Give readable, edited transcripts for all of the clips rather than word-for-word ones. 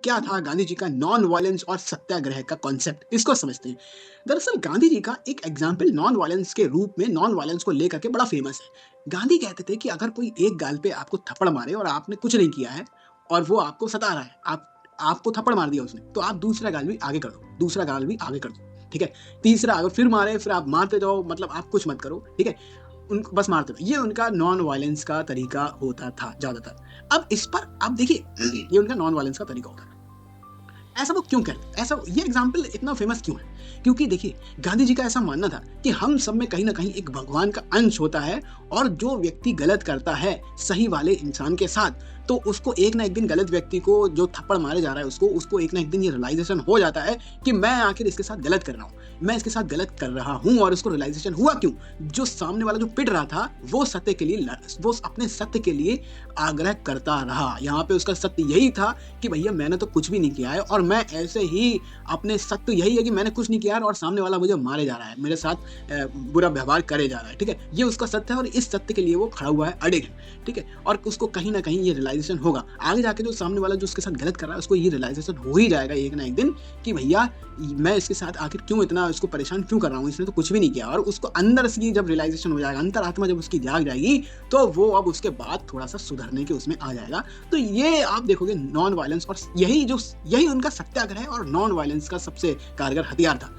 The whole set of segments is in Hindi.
क्या था गांधी जी का नॉन वायलेंस और सत्याग्रह का कॉन्सेप्ट, इसको समझते हैं। दरअसल गांधी जी का एक एग्जाम्पल नॉन वायलेंस के रूप में नॉन वायलेंस को लेकर के बड़ा फेमस है। गांधी कहते थे कि अगर कोई एक गाल पे आपको थप्पड़ मारे और आपने कुछ नहीं किया है और वो आपको सता रहा है, आपको थप्पड़ मार दिया उसने, तो आप दूसरा गाल भी आगे कर दो, दूसरा गाल भी आगे कर दो, ठीक है। तीसरा अगर फिर मारे, फिर आप मारते जाओ, मतलब आप कुछ मत करो, ठीक है। उनको बस मारते रहो। ये उनका नॉन वायलेंस का तरीका होता था ज्यादातर। अब इस पर आप देखिए, ये उनका नॉन वायलेंस का तरीका होता था। ऐसा वो क्यों करते, ऐसा ये एग्जाम्पल इतना फेमस क्यों है? क्योंकि देखिए, गांधी जी का ऐसा मानना था कि हम सब में कहीं ना कहीं एक भगवान का अंश होता है, और जो व्यक्ति गलत करता है सही वाले इंसान के साथ, तो उसको एक ना एक दिन, गलत व्यक्ति को जो थप्पड़ मारे जा रहा है उसको एक ना एक दिन ये रियलाइजेशन हो जाता है कि मैं आखिर इसके साथ गलत कर रहा हूँ, मैं इसके साथ गलत कर रहा हूँ। और उसको रियलाइजेशन हुआ क्यों? जो सामने वाला जो पिट रहा था वो सत्य के लिए, वो अपने सत्य के लिए आग्रह करता रहा। यहाँ पे उसका सत्य यही था कि भैया मैंने तो कुछ भी नहीं किया है, और मैं ऐसे ही, अपने सत्य यही है कि मैंने कुछ नहीं किया है और सामने वाला मुझे मारे जा रहा है, मेरे साथ बुरा व्यवहार करे जा रहा है, ठीक है। ये उसका सत्य है और इस सत्य के लिए वो खड़ा हुआ है, अड़िग है, ठीक है। और उसको कहीं ना कहीं ये रियलाइजेशन होगा आगे जाके, जो सामने वाला जो उसके साथ गलत कर रहा है उसको ये रियलाइजेशन हो ही जाएगा एक ना एक दिन कि भैया मैं इसके साथ आखिर क्यों इतना इसको परेशान क्यों कर रहा हूँ, इसने तो कुछ भी नहीं किया। और उसको अंदर से जब रियलाइजेशन हो जाएगा, अंतरात्मा जब उसकी जाग जाएगी, तो वो अब उसके बाद थोड़ा सा सुधरने के उसमें आ जाएगा। तो ये आप देखोगे नॉन वायलेंस, और यही उनका सत्याग्रह और नॉन वायलेंस का सबसे कारगर हथियार था।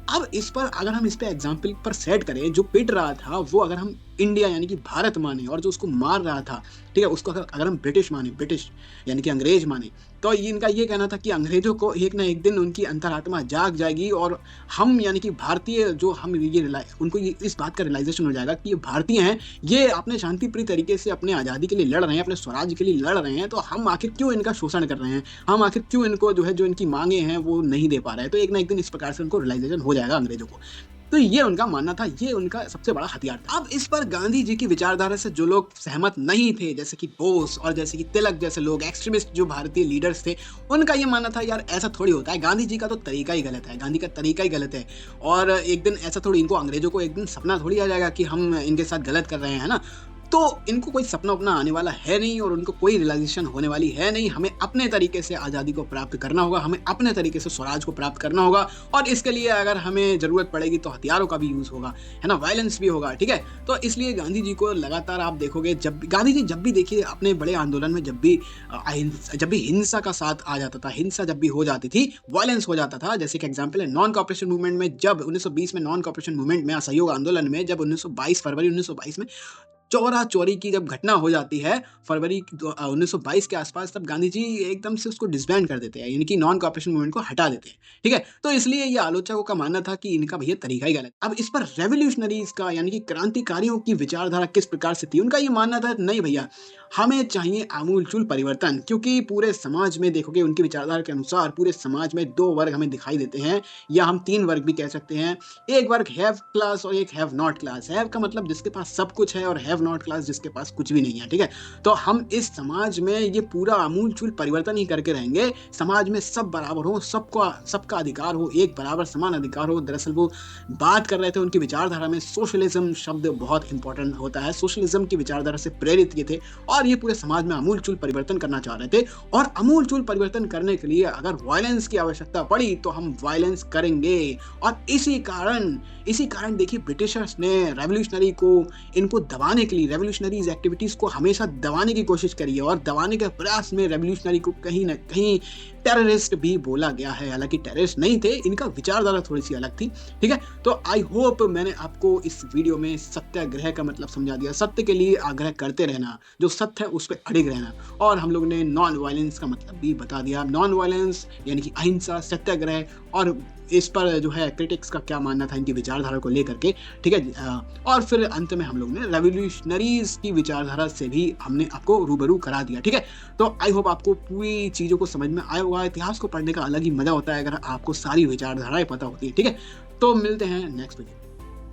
अब इस पर अगर हम इस पे एग्जाम्पल पर सेट करें, जो पिट रहा था वो अगर हम इंडिया यानी कि भारत माने, और जो उसको मार रहा था, ठीक है, उसको अगर हम ब्रिटिश माने, ब्रिटिश यानी कि अंग्रेज माने, तो इनका ये कहना था कि अंग्रेजों को एक ना एक दिन उनकी अंतरात्मा जाग जाएगी, और हम यानी कि भारतीय जो हम उनको ये इस बात का रियलाइजेशन हो जाएगा कि ये भारतीय हैं, ये अपने शांतिप्रिय तरीके से अपने आज़ादी के लिए लड़ रहे हैं, अपने स्वराज के लिए लड़ रहे हैं, तो हम आखिर क्यों इनका शोषण कर रहे हैं, हम आखिर क्यों इनको जो इनकी मांगे हैं वो नहीं दे पा रहे हैं। तो एक ना एक दिन इस प्रकार से उनको रियलाइजेशन हो जाएगा अंग्रेजों को। तो ये उनका मानना था, ये उनका सबसे बड़ा हथियार था। अब इस पर गांधी जी की विचारधारा से जो लोग सहमत नहीं थे, जैसे कि बोस और जैसे कि तिलक जैसे लोग, एक्सट्रीमिस्ट जो भारतीय लीडर्स थे, उनका ये मानना था यार ऐसा थोड़ी होता है, गांधी जी का तो तरीका ही गलत है, गांधी का तरीका ही गलत है। और एक दिन ऐसा थोड़ी, इनको अंग्रेजों को एक दिन सपना थोड़ी आ जाएगा कि हम इनके साथ गलत कर रहे हैं, है ना। तो इनको कोई सपना अपना आने वाला है नहीं, और उनको कोई रियलाइजेशन होने वाली है नहीं। हमें अपने तरीके से आज़ादी को प्राप्त करना होगा, हमें अपने तरीके से स्वराज को प्राप्त करना होगा, और इसके लिए अगर हमें ज़रूरत पड़ेगी तो हथियारों का भी यूज़ होगा, है ना, वायलेंस भी होगा, ठीक है। तो इसलिए गांधी जी को लगातार आप देखोगे, गांधी जी जब भी देखिए अपने बड़े आंदोलन में जब भी हिंसा का साथ आ जाता था, हिंसा जब भी हो जाती थी, वायलेंस हो जाता था, जैसे कि एग्जाम्पल है नॉन कॉपरेशन मूवमेंट में, जब 1920 में नॉन कॉपरेशन मूवमेंट में, असहयोग आंदोलन में, जब 1922 फरवरी 1922 में चौरा-चौरी की जब घटना हो जाती है फरवरी 1922 के आसपास, तब गांधी जी एकदम से उसको डिसबैंड कर देते हैं, यानी कि नॉन कॉपरेशन मूवमेंट को हटा देते हैं, ठीक है। तो इसलिए ये आलोचकों का मानना था कि इनका भैया तरीका ही गलत। अब इस पर रेवोल्यूशनरीज का यानी कि क्रांतिकारियों की विचारधारा किस प्रकार से थी, उनका ये मानना था नहीं भैया, हमें चाहिए आमूलचूल परिवर्तन, क्योंकि पूरे समाज में देखोगे उनकी विचारधारा के अनुसार पूरे समाज में 2 वर्ग हमें दिखाई देते हैं, या हम 3 वर्ग भी कह सकते हैं। एक वर्ग हैव क्लास और एक हैव नॉट क्लास। हैव का मतलब जिसके पास सब कुछ है, और हैव नॉट क्लास जिसके पास कुछ भी नहीं है, ठीक है। तो हम इस समाज में ये पूरा आमूलचूल परिवर्तन ही करके रहेंगे, समाज में सब बराबर हो, सबका अधिकार हो, एक बराबर समान अधिकार हो। दरअसल वो बात कर रहे थे, उनकी विचारधारा में सोशलिज्म शब्द बहुत इंपॉर्टेंट होता है, सोशलिज्म की विचारधारा से प्रेरित ये थे, और ये पूरे समाज में आमूलचूल परिवर्तन करना चाह रहे थे। और आमूलचूल परिवर्तन करने के लिए अगर वायलेंस की आवश्यकता पड़ी तो हम वायलेंस करेंगे। और इसी कारण देखिए ब्रिटिशर्स ने रेवोल्यूशनरी को, इनको दबाने के लिए, रेवोल्यूशनरीज एक्टिविटीज को हमेशा दबाने की कोशिश करी है, और दबाने के प्रयास में रेवोल्यूशनरी को कहीं ना कहीं टेररिस्ट भी बोला गया है। हालांकि टेररिस्ट नहीं थे, इनका विचारधारा थोड़ी सी अलग थी, ठीक है। तो आई होप मैंने आपको इस वीडियो में सत्याग्रह का मतलब समझा दिया, सत्य के लिए आग्रह करते रहना, जो सत्य है उस पर अड़िग रहना। और हम लोग ने नॉन वायलेंस का मतलब भी बता दिया, नॉन वायलेंस यानी कि अहिंसा, सत्याग्रह, और इस पर जो है क्रिटिक्स का क्या मानना था इनकी विचारधारा को लेकर के, ठीक है। और फिर अंत में हम लोग ने रेवोल्यूशनरीज की विचारधारा से भी हमने आपको रूबरू करा दिया, ठीक है। तो आई होप आपको पूरी चीज़ों को समझ में आया होगा। इतिहास को पढ़ने का अलग ही मजा होता है अगर आपको सारी विचारधाराएं पता होती है, ठीक है। तो मिलते हैं नेक्स्ट वीडियो।